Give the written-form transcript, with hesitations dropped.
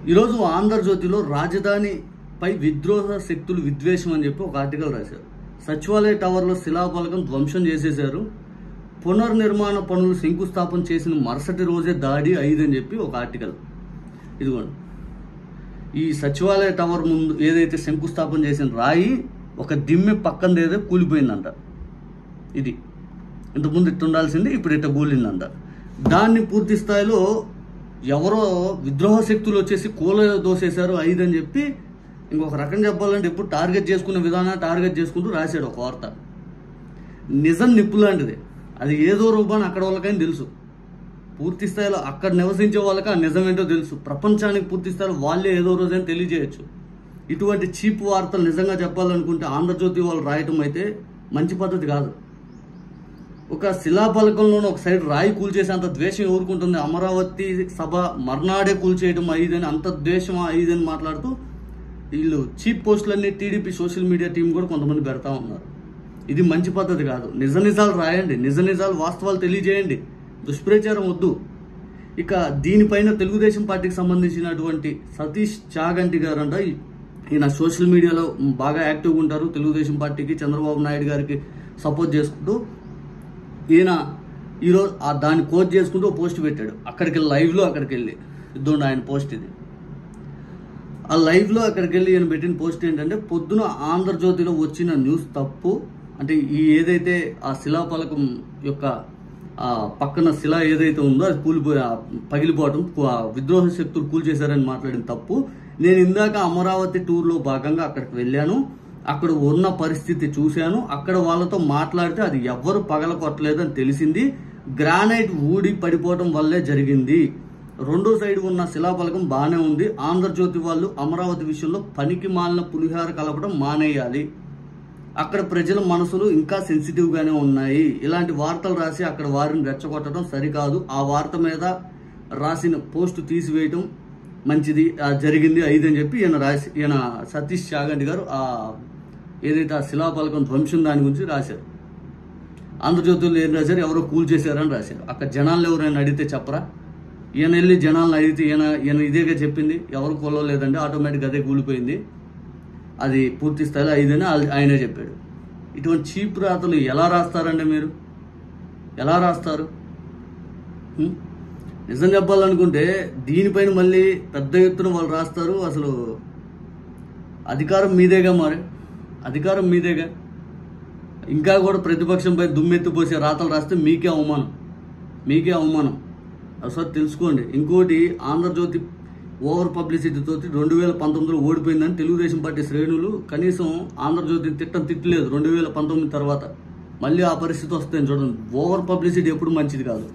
ఈరోజు ఆంధ్రజ్యోతిలో రాజధానిపై విద్రోహ శక్తులు విద్వేషం అని చెప్పి ఒక ఆర్టికల్ రాశారు. సచివాలయ టవర్లో శిలాఫలకం ధ్వంసం చేసేశారు. పునర్నిర్మాణ పనులు శంకుస్థాపన చేసిన మరుసటి రోజే దాడి 5 అని చెప్పి ఒక ఆర్టికల్. ఇదిగోండి, ఈ సచివాలయ టవర్ ముందు ఏదైతే శంకుస్థాపన చేసిన రాయి ఒక దిమ్మె పక్కన ఏదో కూలిపోయిందంట. ఇది ఇంతకుముందు ఇట్టు ఉండాల్సింది, ఇప్పుడు ఇట్ట కూలిందంట. దాన్ని పూర్తి స్థాయిలో ఎవరో విద్రోహ శక్తులు వచ్చేసి కూల దోసేశారు 5 అని చెప్పి, ఇంకొక రకం చెప్పాలంటే ఎప్పుడు టార్గెట్ చేసుకునే విధానాన్ని టార్గెట్ చేసుకుంటూ రాశాడు ఒక వార్త. నిజం నిప్పు లాంటిది, అది ఏదో రూపాన్ని అక్కడ వాళ్ళకైనా తెలుసు. పూర్తి స్థాయిలో అక్కడ నివసించే వాళ్ళకి ఆ నిజం ఏంటో తెలుసు. ప్రపంచానికి పూర్తి స్థాయిలో వాళ్ళే ఏదో రోజైనా తెలియజేయచ్చు. ఇటువంటి చీప్ వార్తలు నిజంగా చెప్పాలనుకుంటే ఆంధ్రజ్యోతి వాళ్ళు రాయటం అయితే మంచి పద్ధతి కాదు. ఒక శిలాఫలకంలోనే ఒక సైడ్ రాయి కూల్చేసి అంత ద్వేషం ఎవరుకుంటుంది? అమరావతి సభ మర్నాడే కూల్చేయడం 5 అని, అంత ద్వేషం 5 అని మాట్లాడుతూ వీళ్ళు చీప్ పోస్టులన్నీ టీడీపీ సోషల్ మీడియా టీం కూడా కొంతమంది పెడతా ఉన్నారు. ఇది మంచి పద్ధతి కాదు. నిజ నిజాలు రాయండి, నిజ నిజాలు వాస్తవాలు తెలియజేయండి, దుష్ప్రచారం వద్దు. ఇక దీనిపైన తెలుగుదేశం పార్టీకి సంబంధించినటువంటి సతీష్ చాగంటి గారు అంట, ఈయన సోషల్ మీడియాలో బాగా యాక్టివ్గా ఉంటారు. తెలుగుదేశం పార్టీకి, చంద్రబాబు నాయుడు గారికి సపోర్ట్ చేసుకుంటూ ఈయన ఈరోజు దాన్ని కోచ్ చేసుకుంటూ పోస్ట్ పెట్టాడు. అక్కడికి లైవ్లో అక్కడికి వెళ్ళి ఇద్దండి ఆయన పోస్ట్. ఇది ఆ లైవ్లో అక్కడికి వెళ్ళి ఈయన పెట్టిన పోస్ట్ ఏంటంటే, పొద్దున ఆంధ్రజ్యోతిలో వచ్చిన న్యూస్ తప్పు. అంటే ఈ ఏదైతే ఆ శిలాఫలకం యొక్క పక్కన శిల ఏదైతే ఉందో అది పగిలిపోవటం, విద్రోహ శక్తులు కూల్చేశారని మాట్లాడిన తప్పు. నేను ఇందాక అమరావతి టూర్లో భాగంగా అక్కడికి వెళ్ళాను, అక్కడ ఉన్న పరిస్థితి చూశాను. అక్కడ వాళ్ళతో మాట్లాడితే అది ఎవ్వరు పగలకొట్టలేదు అని తెలిసింది. గ్రానైట్ ఊడి పడిపోవటం వల్లే జరిగింది. రెండో సైడ్ ఉన్న శిలాఫలకం బాగానే ఉంది. ఆంధ్రజ్యోతి వాళ్ళు అమరావతి విషయంలో పనికి మాలిన పులిహార కలపడం మానేయాలి. అక్కడ ప్రజల మనసులు ఇంకా సెన్సిటివ్గానే ఉన్నాయి. ఇలాంటి వార్తలు రాసి అక్కడ వారిని రెచ్చగొట్టడం సరికాదు. ఆ వార్త మీద రాసిన పోస్టు తీసివేయటం మంచిది. జరిగింది 5 అని చెప్పి ఈయన సతీష్ చాగంటి గారు ఏదైతే ఆ శిలాఫలకం ధ్వంసం దాని గురించి రాశారు. ఆంధ్రజ్యోతిలో ఏం రాశారు? ఎవరో కూల్ చేశారని రాశారు. అక్కడ జనాలను ఎవరైనా అడిగితే చెప్పరా? ఈయన వెళ్ళి జనాలను అడిగితే ఈయన ఇదేగా చెప్పింది, ఎవరు కొలవలేదంటే ఆటోమేటిక్గా అదే కూలిపోయింది, అది పూర్తి స్థాయిలో 5 అని ఆయనే చెప్పాడు. ఇటువంటి చీప్ రాతలు ఎలా రాస్తారండి మీరు? ఎలా రాస్తారు? నిజం చెప్పాలనుకుంటే దీనిపైన మళ్ళీ పెద్ద ఎత్తున వాళ్ళు రాస్తారు. అసలు అధికారం మీదేగా, మరి అధికారం మీదేగా. ఇంకా కూడా ప్రతిపక్షంపై దుమ్మెత్తిపోసే రాతలు రాస్తే మీకే అవమానం. ఒకసారి తెలుసుకోండి. ఇంకోటి, ఆంధ్రజ్యోతి ఓవర్ పబ్లిసిటీతో 2019లో ఓడిపోయిందని తెలుగుదేశం పార్టీ శ్రేణులు కనీసం ఆంధ్రజ్యోతిని తిట్టలేదు 2019 తర్వాత. మళ్ళీ ఆ పరిస్థితి వస్తుంది చూడండి. ఓవర్ పబ్లిసిటీ ఎప్పుడు మంచిది కాదు.